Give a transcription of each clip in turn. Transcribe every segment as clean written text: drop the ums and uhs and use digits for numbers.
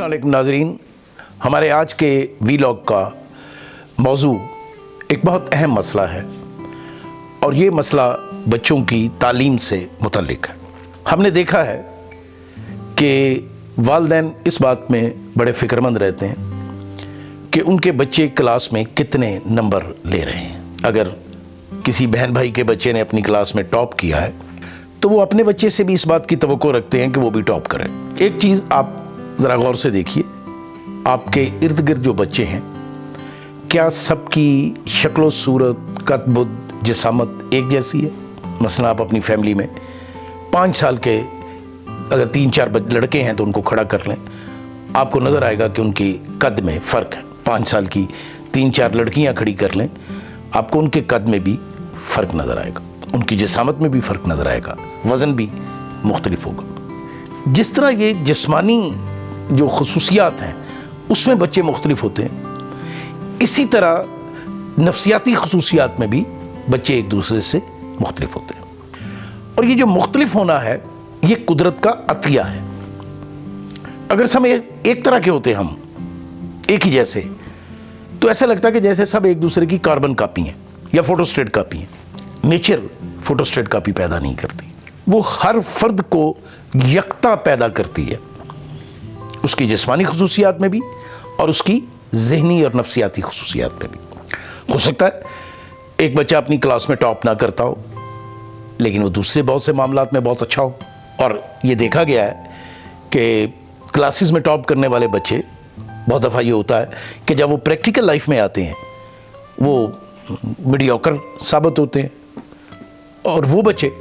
अस्सलामुअलैकुम नाज़रीन, हमारे आज के वीलॉग का मौजू एक बहुत अहम मसला है और ये मसला बच्चों की तालीम से मुतल्लिक है। हमने देखा है कि वालिदैन इस बात में बड़े फ़िक्रमंद रहते हैं कि उनके बच्चे क्लास में कितने नंबर ले रहे हैं। अगर किसी बहन भाई के बच्चे ने अपनी क्लास में टॉप किया है तो वो अपने बच्चे से भी इस बात की तवक्को रखते हैं कि वो भी टॉप करे। एक चीज़ आप ज़रा गौर से देखिए, आपके इर्द गिर्द जो बच्चे हैं, क्या सबकी शक्ल सूरत, कद बुद्ध, जिसामत एक जैसी है? मसलन आप अपनी फैमिली में 5 साल के अगर 3-4 लड़के हैं तो उनको खड़ा कर लें, आपको नज़र आएगा कि उनकी कद में फ़र्क है। 5 साल की 3-4 लड़कियां खड़ी कर लें, आपको उनके कद में भी फ़र्क नज़र आएगा, उनकी जिसामत में भी फ़र्क नज़र आएगा, वज़न भी मुख्तलिफ होगा। जिस तरह ये जिस्मानी जो खसूसियात हैं उसमें बच्चे मुख्तलिफ होते हैं, इसी तरह नफ्सियाती खसूसियात में भी बच्चे एक दूसरे से मुख्तलिफ होते हैं। और ये जो मुख्तलिफ होना है ये कुदरत का अतिया है। अगर सब एक तरह के होते हम, एक ही जैसे, तो ऐसा लगता है कि जैसे सब एक दूसरे की कार्बन कापी हैं या फोटोस्टेट कापी हैं। नेचर फोटोस्टेट कापी पैदा नहीं करती, वो हर फर्द को यकता पैदा करती है, उसकी जिस्मानी खसूसियात में भी और उसकी ज़हनी और नफ्सियाती खसूसियात में भी। हो सकता है एक बच्चा अपनी क्लास में टॉप ना करता हो लेकिन वो दूसरे बहुत से मामलात में बहुत अच्छा हो। और ये देखा गया है कि क्लासेस में टॉप करने वाले बच्चे, बहुत दफ़ा ये होता है कि जब वो प्रैक्टिकल लाइफ में आते हैं वो मीडियोकर साबित होते हैं, और वो बच्चे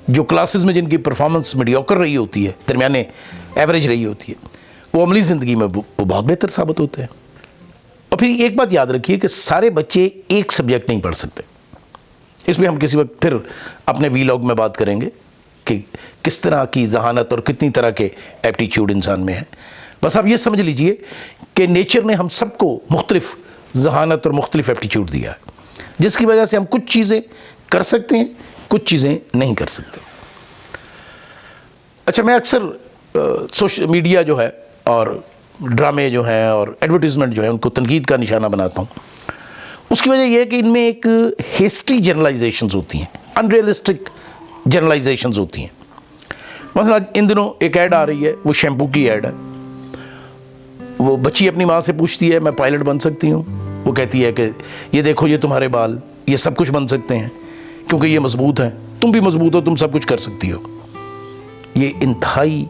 जो क्लासेस में जिनकी परफॉर्मेंस मीडियोकर रही होती है, दरमियाने एवरेज रही होती है, वो अमली ज़िंदगी में वो बहुत बेहतर साबित होते हैं। और फिर एक बात याद रखिए कि सारे बच्चे एक सब्जेक्ट नहीं पढ़ सकते। इसमें हम किसी वक्त फिर अपने वीलॉग में बात करेंगे कि किस तरह की जहानत और कितनी तरह के एप्टीट्यूड इंसान में है। बस आप ये समझ लीजिए कि नेचर ने हम सबको मुख्तलिफ जहानत और मुख्तलिफ एप्टीट्यूड दिया है, जिसकी वजह से हम कुछ चीज़ें कर सकते हैं, कुछ चीज़ें नहीं कर सकते। अच्छा, मैं अक्सर सोशल मीडिया जो है और ड्रामे जो हैं और एडवर्टीज़मेंट जो है उनको तनकीद का निशाना बनाता हूँ। उसकी वजह यह है कि इनमें एक हेस्टी जनरलाइजेशंस होती हैं, अनरियलिस्टिक जनरलाइजेशंस होती हैं। मतलब इन दिनों एक ऐड आ रही है, वो शैम्पू की ऐड है। वो बच्ची अपनी माँ से पूछती है मैं पायलट बन सकती हूँ? वो कहती है कि ये देखो, ये तुम्हारे बाल, ये सब कुछ बन सकते हैं क्योंकि ये मजबूत हैं, तुम भी मजबूत हो, तुम सब कुछ कर सकती हो। ये इंतहाई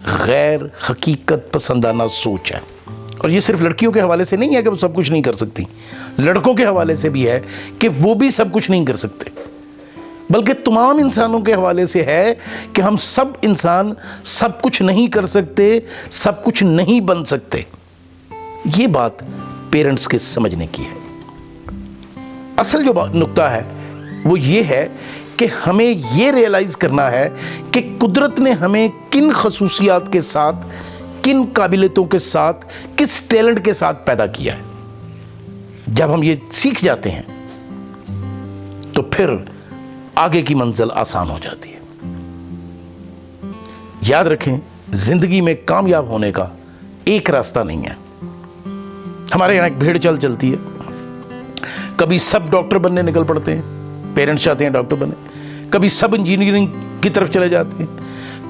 गैर हकीकत पसंदाना सोच है। और ये सिर्फ लड़कियों के हवाले से नहीं है कि वो सब कुछ नहीं कर सकती, लड़कों के हवाले से भी है कि वो भी सब कुछ नहीं कर सकते, बल्कि तमाम इंसानों के हवाले से है कि हम सब इंसान सब कुछ नहीं कर सकते, सब कुछ नहीं बन सकते। ये बात पेरेंट्स के समझने की है। असल जो नुक्ता है वो ये है कि हमें ये रियलाइज़ करना है कि कुदरत ने हमें किन खसूसियात के साथ, किन काबिलियतों के साथ, किस टैलेंट के साथ पैदा किया है। जब हम ये सीख जाते हैं तो फिर आगे की मंजिल आसान हो जाती है। याद रखें, जिंदगी में कामयाब होने का एक रास्ता नहीं है। हमारे यहाँ एक भेड़ चाल चलती है, कभी सब डॉक्टर बनने निकल पड़ते हैं, पेरेंट्स चाहते हैं डॉक्टर बने, कभी सब इंजीनियरिंग की तरफ चले जाते हैं,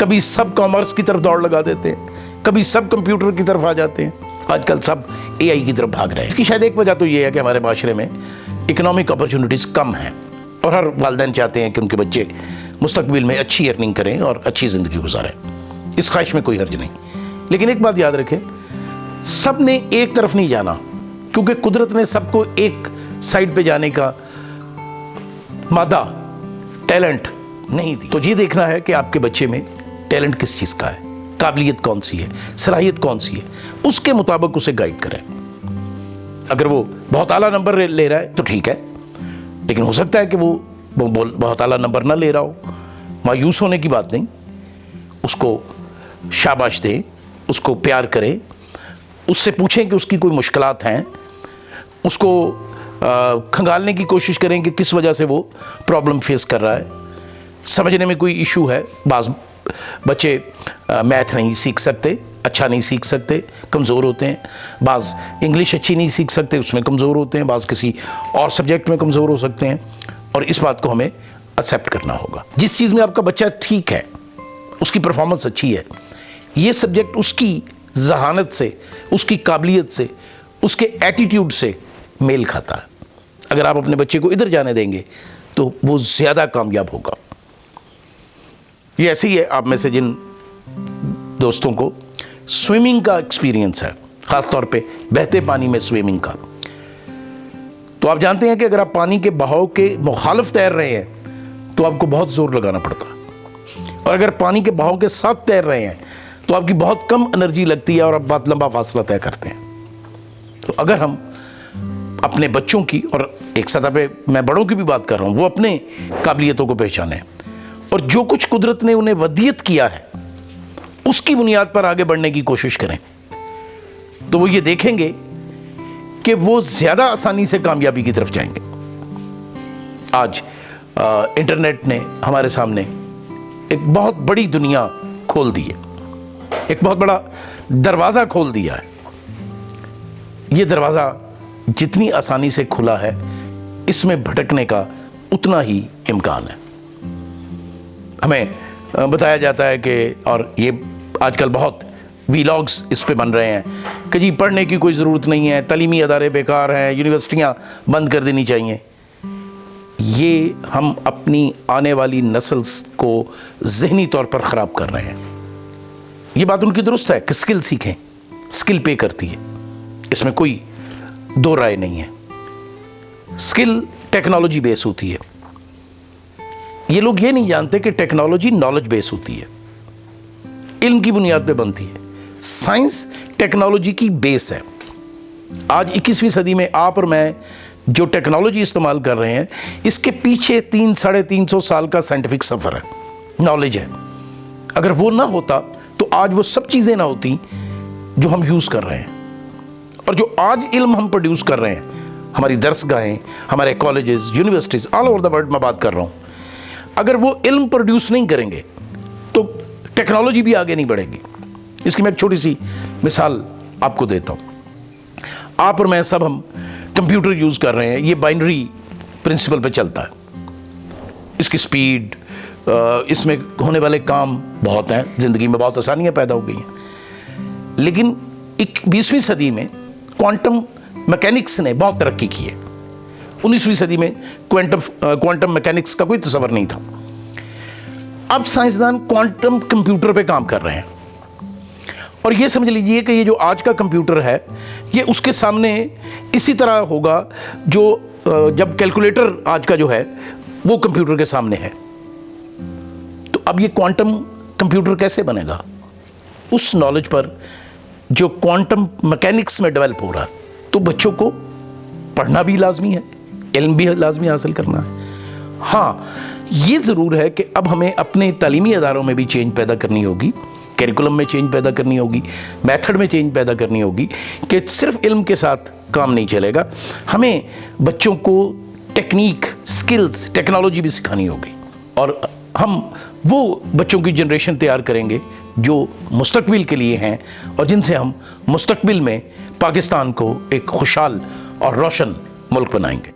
कभी सब कॉमर्स की तरफ दौड़ लगा देते हैं, कभी सब कंप्यूटर की तरफ आ जाते हैं, आजकल सब एआई की तरफ भाग रहे हैं। इसकी शायद एक वजह तो ये है कि हमारे माशरे में इकोनॉमिक अपॉर्चुनिटीज़ कम हैं और हर वालिदैन चाहते हैं कि उनके बच्चे मुस्तकबिल में अच्छी अर्निंग करें और अच्छी ज़िंदगी गुजारें। इस ख्वाहिश में कोई हर्ज नहीं। लेकिन एक बात याद रखें, सब ने एक तरफ नहीं जाना, क्योंकि कुदरत ने सबको एक साइड पे जाने का मादा, टैलेंट नहीं दी। तो ये देखना है कि आपके बच्चे में टैलेंट किस चीज़ का है, काबिलियत कौन सी है, सलाहियत कौन सी है, उसके मुताबिक उसे गाइड करें। अगर वो बहुत आला नंबर ले रहा है तो ठीक है, लेकिन हो सकता है कि वो बहुत आला नंबर ना ले रहा हो। मायूस होने की बात नहीं, उसको शाबाश दें, उसको प्यार करें, उससे पूछें कि उसकी कोई मुश्किलात हैं, उसको खंगालने की कोशिश करें कि किस वजह से वो प्रॉब्लम फेस कर रहा है, समझने में कोई इशू है। बाज़ बच्चे मैथ नहीं सीख सकते, اچھا نہیں سیکھ سکتے، کمزور ہوتے ہیں، بعض انگلش اچھی نہیں سیکھ سکتے، اس میں کمزور ہوتے ہیں، بعض کسی اور سبجیکٹ میں کمزور ہو سکتے ہیں، اور اس بات کو ہمیں ایکسیپٹ کرنا ہوگا۔ جس چیز میں آپ کا بچہ ٹھیک ہے، اس کی پرفارمنس اچھی ہے، یہ سبجیکٹ اس کی ذہانت سے، اس کی قابلیت سے، اس کے ایٹیٹیوڈ سے میل کھاتا ہے۔ اگر آپ اپنے بچے کو ادھر جانے دیں گے تو وہ زیادہ کامیاب ہوگا۔ یہ ایسے ہی ہے، آپ میں سے جن دوستوں کو سوئمنگ کا ایکسپیرینس ہے، خاص طور پہ بہتے پانی میں سوئمنگ کا، تو آپ جانتے ہیں کہ اگر آپ پانی کے بہاؤ کے مخالف تیر رہے ہیں تو آپ کو بہت زور لگانا پڑتا ہے، اور اگر پانی کے بہاؤ کے ساتھ تیر رہے ہیں تو آپ کی بہت کم انرجی لگتی ہے اور آپ بہت لمبا فاصلہ طے کرتے ہیں۔ تو اگر ہم اپنے بچوں کی، اور ایک سطح پہ میں بڑوں کی بھی بات کر رہا ہوں، وہ اپنے قابلیتوں کو پہچانیں اور جو کچھ قدرت نے انہیں ودیت کیا ہے اس کی بنیاد پر آگے بڑھنے کی کوشش کریں، تو وہ یہ دیکھیں گے کہ وہ زیادہ آسانی سے کامیابی کی طرف جائیں گے۔ آج انٹرنیٹ نے ہمارے سامنے ایک بہت بڑی دنیا کھول دی ہے، ایک بہت بڑا دروازہ کھول دیا ہے۔ یہ دروازہ جتنی آسانی سے کھلا ہے، اس میں بھٹکنے کا اتنا ہی امکان ہے۔ ہمیں بتایا جاتا ہے کہ، اور یہ آج کل بہت ویلاگز اس پہ بن رہے ہیں کہ جی پڑھنے کی کوئی ضرورت نہیں ہے، تعلیمی ادارے بیکار ہیں، یونیورسٹیاں بند کر دینی چاہیے۔ یہ ہم اپنی آنے والی نسل کو ذہنی طور پر خراب کر رہے ہیں۔ یہ بات ان کی درست ہے کہ سکل سیکھیں، سکل پے کرتی ہے، اس میں کوئی دو رائے نہیں ہے۔ سکل ٹیکنالوجی بیس ہوتی ہے، یہ لوگ یہ نہیں جانتے کہ ٹیکنالوجی نالج بیس ہوتی ہے، علم کی بنیاد پہ بنتی ہے۔ سائنس ٹیکنالوجی کی بیس ہے۔ آج 21ویں صدی میں آپ اور میں جو ٹیکنالوجی استعمال کر رہے ہیں، اس کے پیچھے 300-350 سال کا سائنٹیفک سفر ہے، نالج ہے۔ اگر وہ نہ ہوتا تو آج وہ سب چیزیں نہ ہوتی جو ہم یوز کر رہے ہیں، اور جو آج علم ہم پروڈیوس کر رہے ہیں، ہماری درس گاہیں، ہمارے colleges, universities all over the world میں بات کر رہا ہوں، اگر وہ علم پروڈیوس نہیں کریں گے تو ٹیکنالوجی بھی آگے نہیں بڑھے گی۔ اس کی میں ایک چھوٹی سی مثال آپ کو دیتا ہوں۔ آپ اور میں سب ہم کمپیوٹر یوز کر رہے ہیں، یہ بائنری پرنسپل پہ چلتا ہے۔ اس کی سپیڈ، اس میں ہونے والے کام بہت ہیں، زندگی میں بہت آسانیاں پیدا ہو گئی ہیں، لیکن 20ویں صدی میں کوانٹم میکینکس نے بہت ترقی کی ہے۔ 19ویں صدی میں کوانٹم میکینکس کا کوئی تصور نہیں تھا۔ اب سائنسدان کوانٹم کمپیوٹر پہ کام کر رہے ہیں، اور یہ سمجھ لیجئے کہ یہ جو آج کا کمپیوٹر ہے، یہ اس کے سامنے اسی طرح ہوگا جو جب کیلکولیٹر آج کا جو ہے وہ کمپیوٹر کے سامنے ہے۔ تو اب یہ کوانٹم کمپیوٹر کیسے بنے گا؟ اس نالج پر جو کوانٹم میکینکس میں ڈیولپ ہو رہا ہے۔ تو بچوں کو پڑھنا بھی لازمی ہے، علم بھی لازمی حاصل کرنا ہے۔ ہاں، یہ ضرور ہے کہ اب ہمیں اپنے تعلیمی اداروں میں بھی چینج پیدا کرنی ہوگی، کیریکولم میں چینج پیدا کرنی ہوگی، میتھڈ میں چینج پیدا کرنی ہوگی، کہ صرف علم کے ساتھ کام نہیں چلے گا، ہمیں بچوں کو ٹیکنیک، سکلز، ٹیکنالوجی بھی سکھانی ہوگی، اور ہم وہ بچوں کی جنریشن تیار کریں گے جو مستقبل کے لیے ہیں، اور جن سے ہم مستقبل میں پاکستان کو ایک خوشحال اور روشن ملک بنائیں گے۔